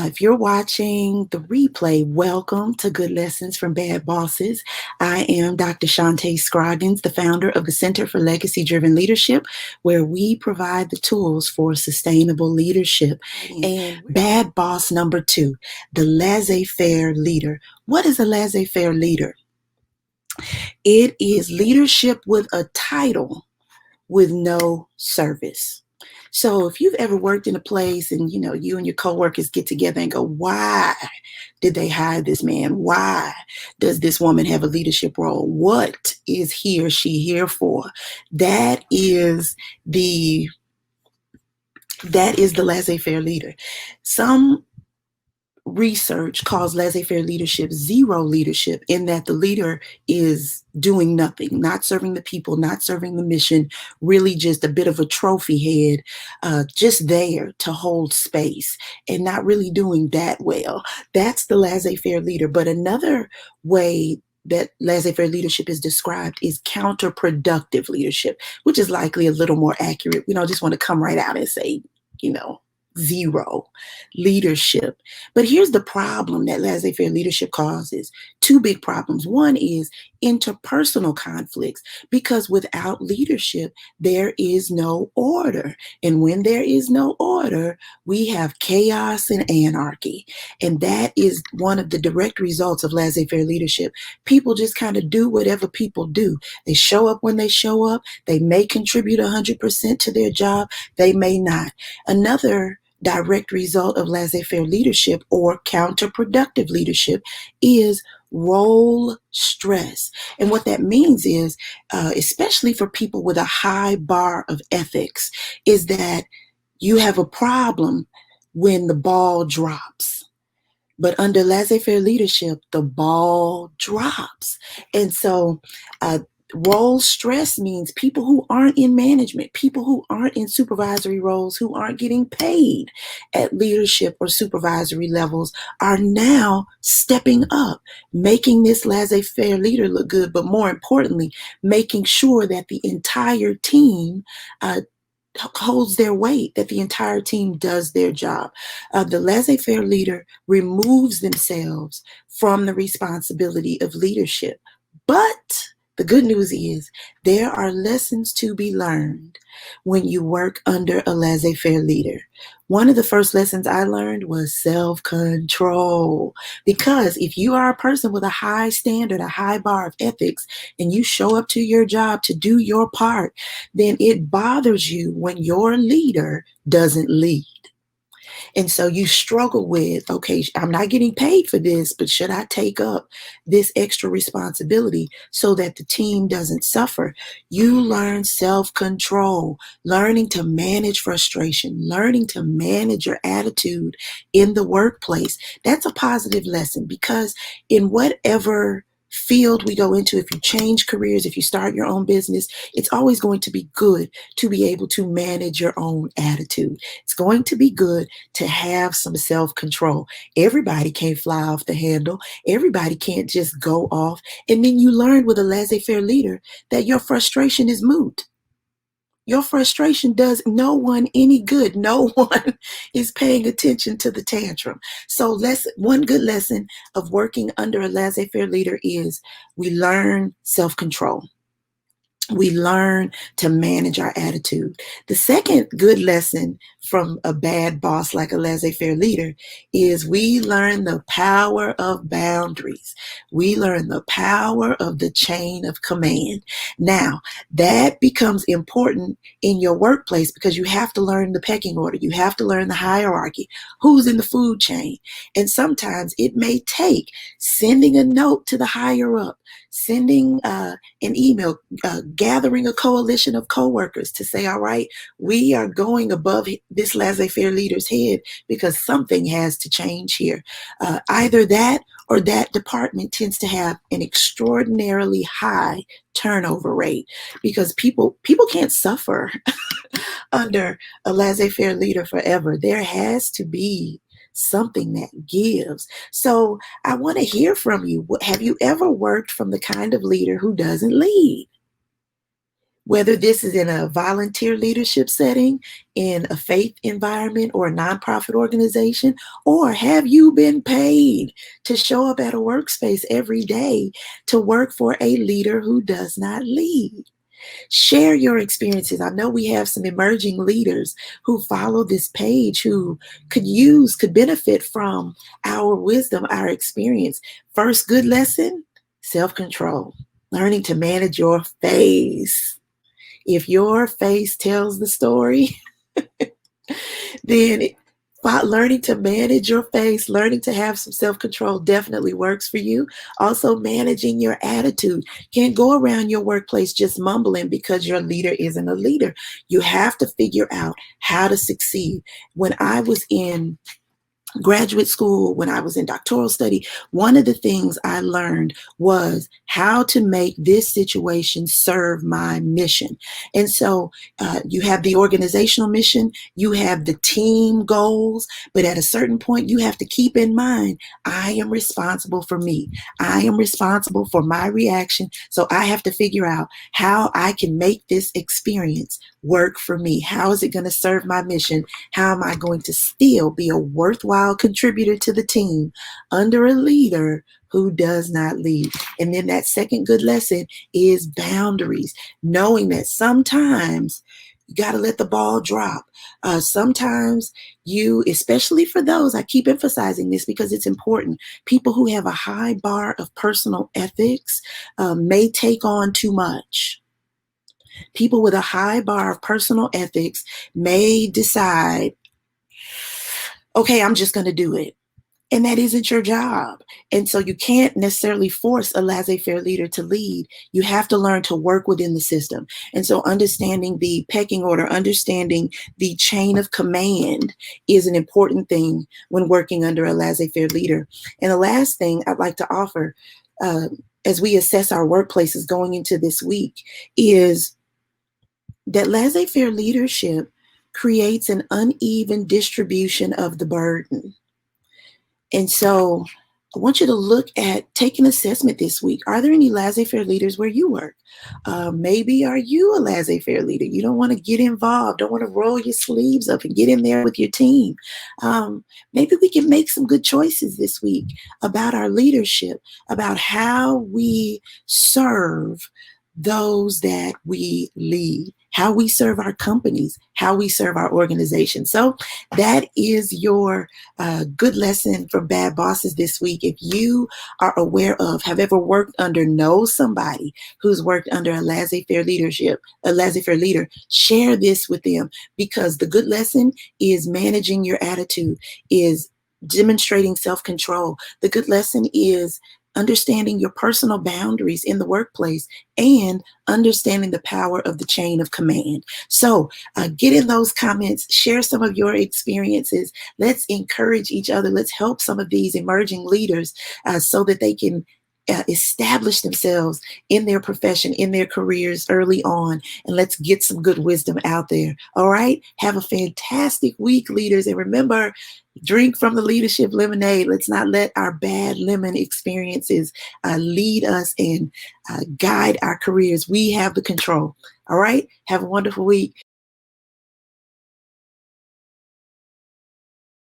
If you're watching the replay, welcome to Good Lessons from Bad Bosses. I am Dr. Shantae Scroggins, the founder of the Center for Legacy-Driven Leadership, where we provide the tools for sustainable leadership. And bad boss number 2, the Laissez-Faire Leader. What is a Laissez-Faire Leader? It is leadership with a title with no service. So if you've ever worked in a place and, you and your coworkers get together and go, why did they hire this man? Why does this woman have a leadership role? What is he or she here for? That is the laissez-faire leader. Some research calls laissez-faire leadership zero leadership, in that the leader is doing nothing, not serving the people, not serving the mission, really just a bit of a trophy head, just there to hold space and not really doing that well. That's the laissez-faire leader. But another way that laissez-faire leadership is described is counterproductive leadership, which is likely a little more accurate. We don't just want to come right out and say, zero leadership. But here's the problem that laissez-faire leadership causes. 2 big problems. One is interpersonal conflicts, because without leadership, there is no order. And when there is no order, we have chaos and anarchy. And that is one of the direct results of laissez-faire leadership. People just kind of do whatever people do. They show up when they show up. They may contribute 100% to their job. They may not. Another direct result of laissez-faire leadership, or counterproductive leadership, is role stress. And what that means is, especially for people with a high bar of ethics, is that you have a problem when the ball drops. But under laissez-faire leadership, the ball drops. And so role stress means people who aren't in management, people who aren't in supervisory roles, who aren't getting paid at leadership or supervisory levels, are now stepping up, making this laissez-faire leader look good, but more importantly, making sure that the entire team holds their weight, that the entire team does their job. The laissez-faire leader removes themselves from the responsibility of leadership. But the good news is there are lessons to be learned when you work under a laissez-faire leader. One of the first lessons I learned was self-control. Because if you are a person with a high standard, a high bar of ethics, and you show up to your job to do your part, then it bothers you when your leader doesn't lead. And so you struggle with, okay, I'm not getting paid for this, but should I take up this extra responsibility so that the team doesn't suffer? You learn self-control, learning to manage frustration, learning to manage your attitude in the workplace. That's a positive lesson, because in whatever field we go into, if you change careers, if you start your own business, it's always going to be good to be able to manage your own attitude. It's going to be good to have some self-control. Everybody can't fly off the handle. Everybody can't just go off. And then you learn with a laissez-faire leader that your frustration is moot. Your frustration does no one any good. No one is paying attention to the tantrum. So one good lesson of working under a laissez-faire leader is we learn self-control. We learn to manage our attitude. The second good lesson from a bad boss like a laissez-faire leader is we learn the power of boundaries. We learn the power of the chain of command. Now, that becomes important in your workplace, because you have to learn the pecking order. You have to learn the hierarchy. Who's in the food chain? And sometimes it may take sending a note to the higher up, sending an email, gathering a coalition of coworkers to say, all right, we are going above this laissez-faire leader's head because something has to change here. Either that or that department tends to have an extraordinarily high turnover rate, because people can't suffer under a laissez-faire leader forever. There has to be something that gives. So I want to hear from you. Have you ever worked from the kind of leader who doesn't lead? Whether this is in a volunteer leadership setting, in a faith environment, or a nonprofit organization, or have you been paid to show up at a workspace every day to work for a leader who does not lead? Share your experiences. I know we have some emerging leaders who follow this page who could benefit from our wisdom, our experience. First good lesson, self-control, learning to manage your face. If your face tells the story, then learning to manage your face, learning to have some self-control definitely works for you. Also, managing your attitude. Can't go around your workplace just mumbling because your leader isn't a leader. You have to figure out how to succeed. When I was in graduate school, when I was in doctoral study, one of the things I learned was how to make this situation serve my mission. And so you have the organizational mission, you have the team goals, but at a certain point, you have to keep in mind, I am responsible for me. I am responsible for my reaction. So I have to figure out how I can make this experience work for me. How is it going to serve my mission? How am I going to still be a worthwhile contributor to the team under a leader who does not lead? And then that second good lesson is boundaries, knowing that sometimes you got to let the ball drop. Sometimes especially for those, I keep emphasizing this because it's important, people who have a high bar of personal ethics may take on too much. People with a high bar of personal ethics may decide, okay, I'm just going to do it. And that isn't your job. And so you can't necessarily force a laissez-faire leader to lead. You have to learn to work within the system. And so understanding the pecking order, understanding the chain of command is an important thing when working under a laissez-faire leader. And the last thing I'd like to offer as we assess our workplaces going into this week is that laissez-faire leadership creates an uneven distribution of the burden. And so I want you to take an assessment this week. Are there any laissez-faire leaders where you work? Maybe are you a laissez-faire leader? You don't want to get involved, don't want to roll your sleeves up and get in there with your team. Maybe we can make some good choices this week about our leadership, about how we serve those that we lead, how we serve our companies, how we serve our organizations. So that is your good lesson for bad bosses this week. If you are aware of, have ever worked under, know somebody who's worked under a laissez-faire leader, share this with them, because the good lesson is managing your attitude, is demonstrating self-control. The good lesson is understanding your personal boundaries in the workplace and understanding the power of the chain of command. So get in those comments, share some of your experiences. Let's encourage each other. Let's help some of these emerging leaders so that they can establish themselves in their profession, in their careers early on, and let's get some good wisdom out there. All right. Have a fantastic week, leaders. And remember, drink from the leadership lemonade. Let's not let our bad lemon experiences lead us and guide our careers. We have the control. All right. Have a wonderful week.